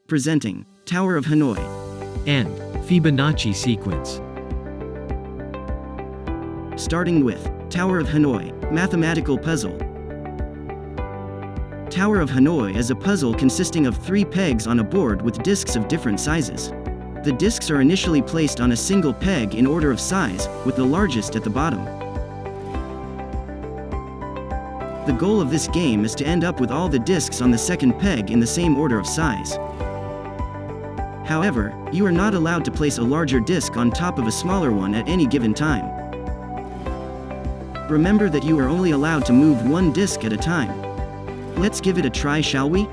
Presenting Tower of Hanoi and Fibonacci Sequence. Starting with Tower of Hanoi, mathematical puzzle. Tower of Hanoi is a puzzle consisting of 3 pegs on a board with discs of different sizes. The discs are initially placed on a single peg in order of size, with the largest at the bottom. The goal of this game is to end up with all the discs on the second peg in the same order of size. However, you are not allowed to place a larger disc on top of a smaller one at any given time. Remember that you are only allowed to move one disc at a time. Let's give it a try, shall we?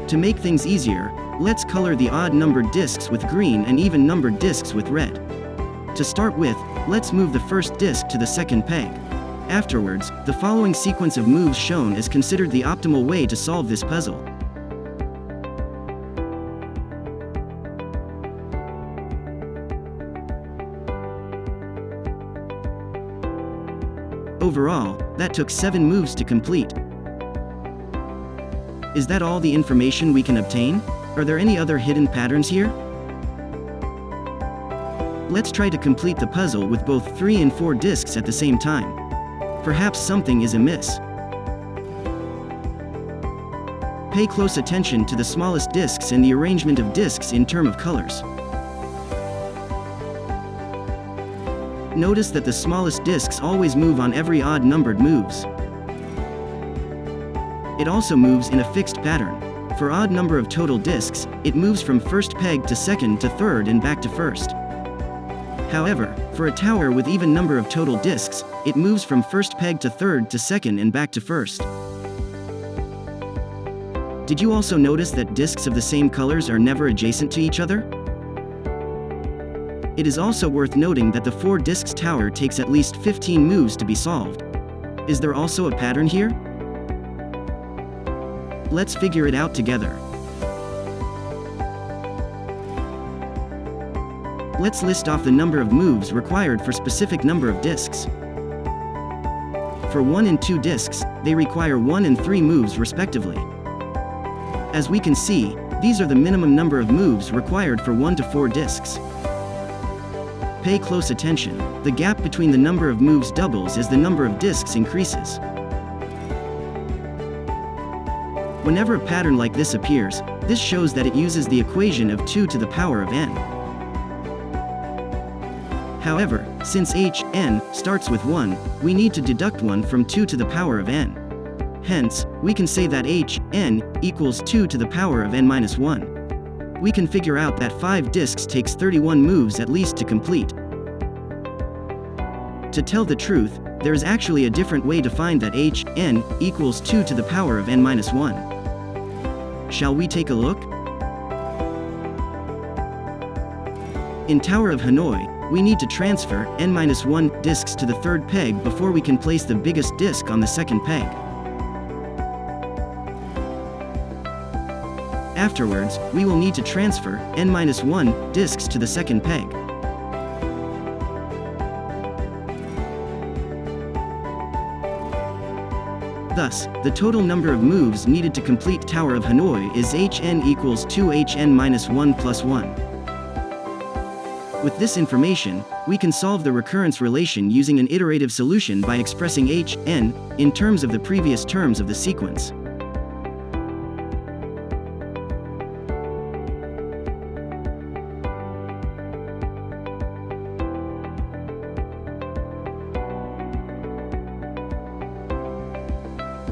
To make things easier, let's color the odd-numbered discs with green and even-numbered discs with red. To start with, let's move the first disc to the second peg. Afterwards, the following sequence of moves shown is considered the optimal way to solve this puzzle. Overall, that took 7 moves to complete. Is that all the information we can obtain? Are there any other hidden patterns here? Let's try to complete the puzzle with both 3 and 4 discs at the same time. Perhaps something is amiss. Pay close attention to the smallest discs and the arrangement of discs in terms of colors. Notice that the smallest discs always move on every odd-numbered moves. It also moves in a fixed pattern. For odd number of total discs, it moves from first peg to second to third and back to first. However, for a tower with even number of total discs, it moves from first peg to third to second and back to first. Did you also notice that discs of the same colors are never adjacent to each other? It is also worth noting that the 4 discs tower takes at least 15 moves to be solved. Is there also a pattern here? Let's figure it out together. Let's list off the number of moves required for specific number of discs. For 1 and 2 discs, they require 1 and 3 moves respectively. As we can see, these are the minimum number of moves required for 1 to 4 discs. Pay close attention. The gap between the number of moves doubles as the number of discs increases. Whenever a pattern like this appears, this shows that it uses the equation of 2 to the power of n. However, since n starts with 1, we need to deduct 1 from 2 to the power of n. Hence, we can say that n equals 2 to the power of n minus 1. We can figure out that 5 discs takes 31 moves at least to complete. To tell the truth, there is actually a different way to find that n equals 2 to the power of n minus 1. Shall we take a look? In Tower of Hanoi, we need to transfer n-1 discs to the third peg before we can place the biggest disc on the second peg. Afterwards, we will need to transfer n-1 discs to the second peg. Thus, the total number of moves needed to complete Tower of Hanoi is hn equals 2hn-1 plus 1. With this information, we can solve the recurrence relation using an iterative solution by expressing hn in terms of the previous terms of the sequence.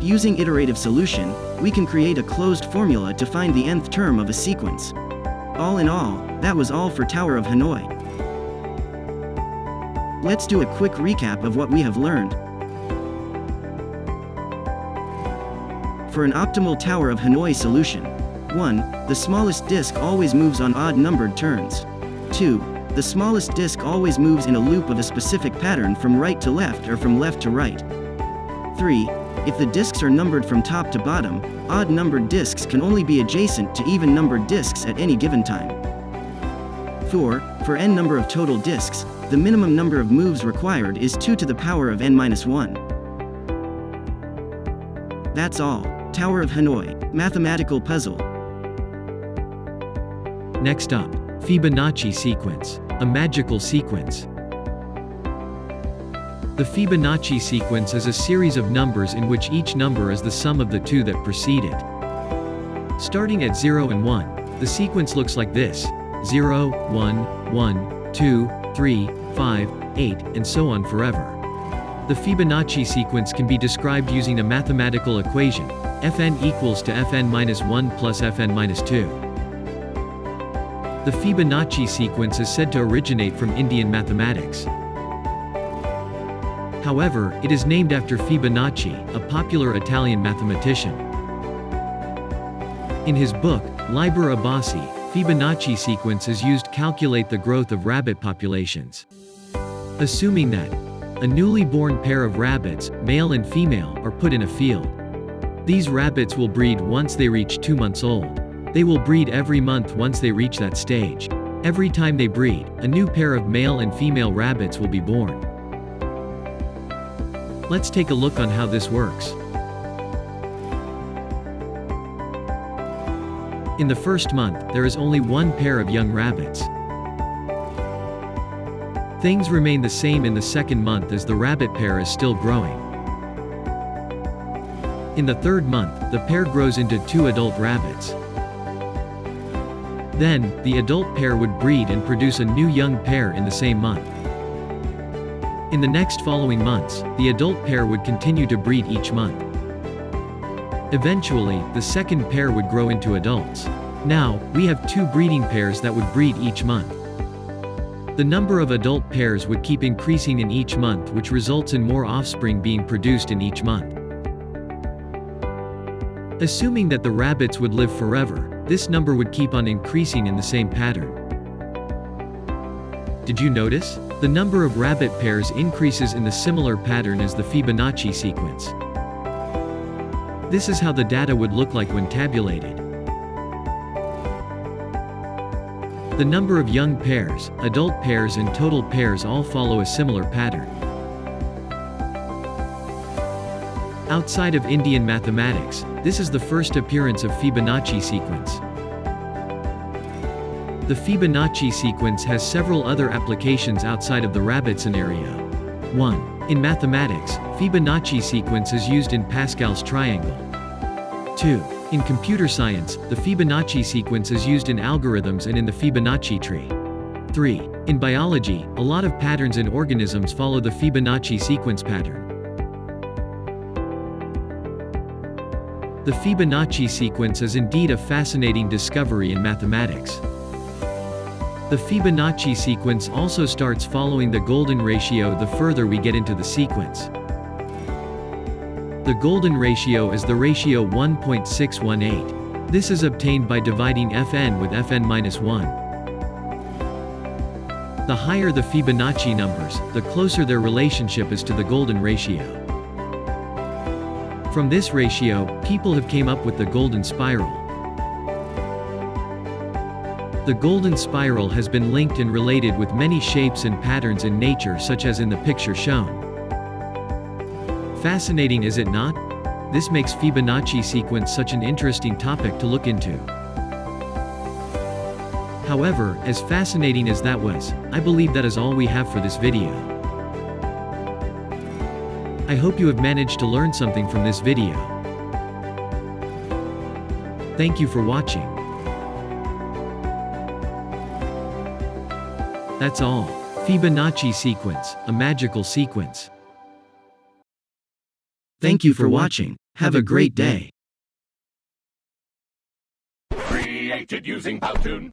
Using iterative solution, we can create a closed formula to find the nth term of a sequence. All in all, that was all for Tower of Hanoi. Let's do a quick recap of what we have learned. For an optimal Tower of Hanoi solution: 1. The smallest disc always moves on odd-numbered turns. 2. The smallest disc always moves in a loop of a specific pattern from right to left or from left to right. 3. If the discs are numbered from top to bottom, odd-numbered discs can only be adjacent to even-numbered discs at any given time. 4. For n number of total discs, the minimum number of moves required is 2 to the power of n minus 1. That's all. Tower of Hanoi, mathematical puzzle. Next up, Fibonacci sequence, a magical sequence. The Fibonacci sequence is a series of numbers in which each number is the sum of the two that precede it. Starting at 0 and 1, the sequence looks like this: 0, 1, 1, 2, 3, 5, 8, and so on forever. The Fibonacci sequence can be described using a mathematical equation, Fn equals to Fn-1 plus Fn-2. The Fibonacci sequence is said to originate from Indian mathematics. However, it is named after Fibonacci, a popular Italian mathematician. In his book, Liber Abbasi, Fibonacci sequence is used to calculate the growth of rabbit populations. Assuming that a newly born pair of rabbits, male and female, are put in a field. These rabbits will breed once they reach 2 months old. They will breed every month once they reach that stage. Every time they breed, a new pair of male and female rabbits will be born. Let's take a look on how this works. In the first month, there is only one pair of young rabbits. Things remain the same in the second month as the rabbit pair is still growing. In the third month, the pair grows into 2 adult rabbits. Then, the adult pair would breed and produce a new young pair in the same month. In the next following months, the adult pair would continue to breed each month. Eventually, the second pair would grow into adults. Now, we have 2 breeding pairs that would breed each month. The number of adult pairs would keep increasing in each month, which results in more offspring being produced in each month. Assuming that the rabbits would live forever, this number would keep on increasing in the same pattern. Did you notice? The number of rabbit pairs increases in the similar pattern as the Fibonacci sequence. This is how the data would look like when tabulated. The number of young pairs, adult pairs and total pairs all follow a similar pattern. Outside of Indian mathematics, this is the first appearance of Fibonacci sequence. The Fibonacci sequence has several other applications outside of the rabbit scenario. 1. In mathematics, Fibonacci sequence is used in Pascal's triangle. 2. In computer science, the Fibonacci sequence is used in algorithms and in the Fibonacci tree. 3. In biology, a lot of patterns in organisms follow the Fibonacci sequence pattern. The Fibonacci sequence is indeed a fascinating discovery in mathematics. The Fibonacci sequence also starts following the golden ratio the further we get into the sequence. The golden ratio is the ratio 1.618. This is obtained by dividing Fn with Fn-1. The higher the Fibonacci numbers, the closer their relationship is to the golden ratio. From this ratio, people have came up with the golden spiral. The golden spiral has been linked and related with many shapes and patterns in nature, such as in the picture shown. Fascinating, is it not? This makes Fibonacci sequence such an interesting topic to look into. However, as fascinating as that was, I believe that is all we have for this video. I hope you have managed to learn something from this video. Thank you for watching. That's all. Fibonacci sequence, a magical sequence. Thank you for watching. Have a great day. Created using Powtoon.